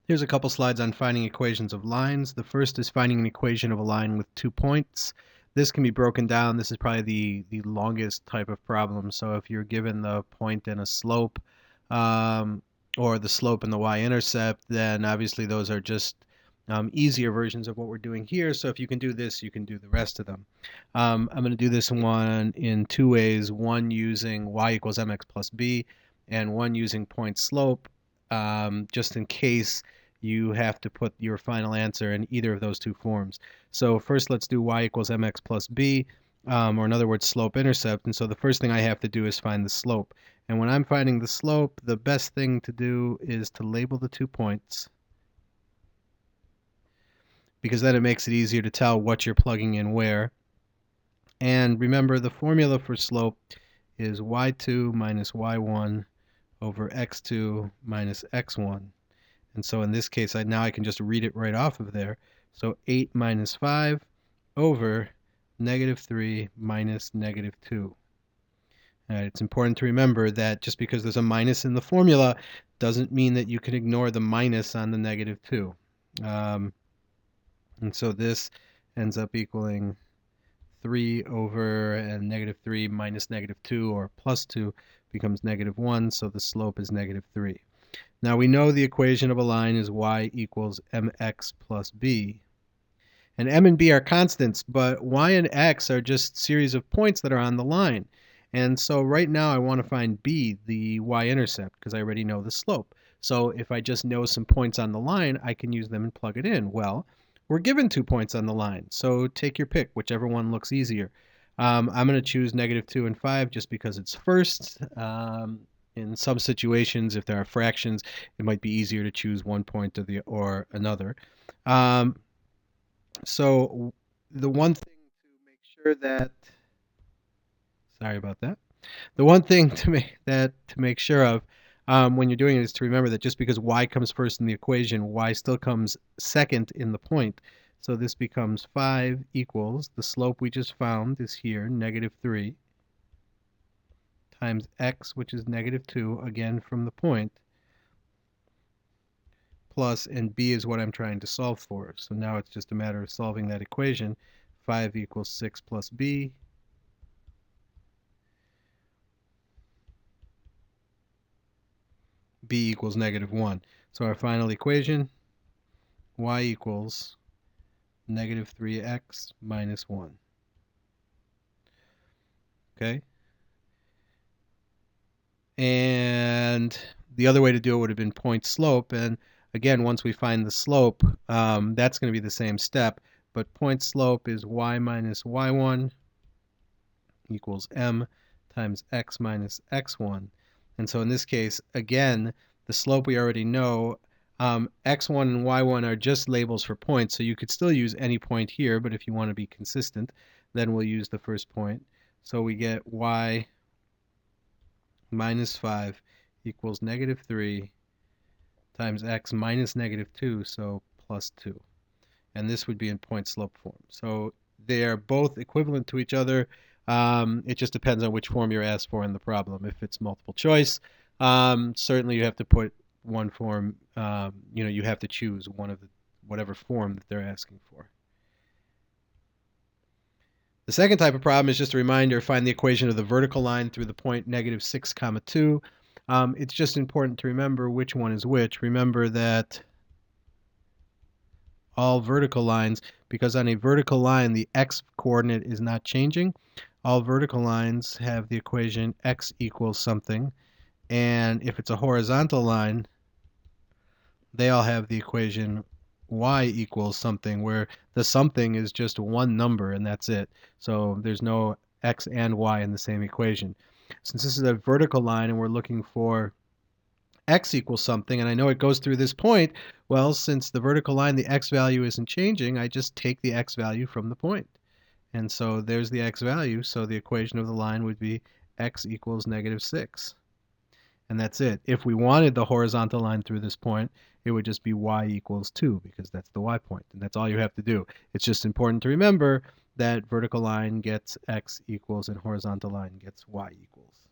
Here's a couple slides on finding equations of lines. The first is finding an equation of a line with 2 points. This can be broken down. This is probably the longest type of problem. So if you're given the point and a slope, or the slope and the y-intercept, then obviously those are just easier versions of what we're doing here. So if you can do this, you can do the rest of them. I'm going to do this one in 2 ways, one using y equals mx plus b, and one using point slope, just in case you have to put your final answer in either of those 2 forms. So first let's do y equals mx plus b, or in other words, slope-intercept. And so the first thing I have to do is find the slope. And when I'm finding the slope, the best thing to do is to label the 2 points, because then it makes it easier to tell what you're plugging in where. And remember, the formula for slope is y2 minus y1 over x2 minus x1. And so in this case, now I can just read it right off of there. So 8 minus 5 over negative 3 minus negative 2. It's important to remember that just because there's a minus in the formula doesn't mean that you can ignore the minus on the negative 2. And so this ends up equaling 3 over, and negative 3 minus negative 2, or plus 2, becomes negative 1, so the slope is negative 3. Now we know the equation of a line is y equals mx plus b. And m and b are constants, but y and x are just series of points that are on the line. And so right now I want to find b, the y-intercept, because I already know the slope. So if I just know some points on the line, I can use them and plug it in. Well, we're given 2 points on the line, so take your pick, whichever one looks easier. I'm going to choose negative 2 and 5 just because it's first. In some situations, if there are fractions, it might be easier to choose one point or another. So the one thing to make sure that, sorry about that. The one thing to make sure of when you're doing it is to remember that just because y comes first in the equation, y still comes second in the point. So this becomes 5 equals, the slope we just found is here, negative 3, times x, which is negative 2, again from the point, plus, and b is what I'm trying to solve for. So now it's just a matter of solving that equation. 5 equals 6 plus b. b equals negative 1. So our final equation, y equals negative 3x minus 1. Okay? And the other way to do it would have been point slope. And again, once we find the slope, that's going to be the same step. But point slope is y minus y1 equals m times x minus x1. And so in this case, again, the slope we already know. X1 and y1 are just labels for points, so you could still use any point here, but if you want to be consistent, then we'll use the first point. So we get y minus 5 equals negative 3 times x minus negative 2, so plus 2. And this would be in point slope form. So they are both equivalent to each other. It just depends on which form you're asked for in the problem. If it's multiple choice, certainly you have to put one form, you have to choose one of whatever form that they're asking for. The second type of problem is just a reminder, find the equation of the vertical line through the point negative 6, 2. It's just important to remember which one is which. Remember that all vertical lines, because on a vertical line the x coordinate is not changing, all vertical lines have the equation x equals something, and if it's a horizontal line, they all have the equation y equals something, where the something is just one number and that's it. So there's no x and y in the same equation. Since this is a vertical line and we're looking for x equals something, and I know it goes through this point, well, since the vertical line, the x value isn't changing, I just take the x value from the point. And so there's the x value, so the equation of the line would be x equals negative 6. And that's it. If we wanted the horizontal line through this point, it would just be y equals 2 because that's the y point, and that's all you have to do. It's just important to remember that vertical line gets x equals and horizontal line gets y equals.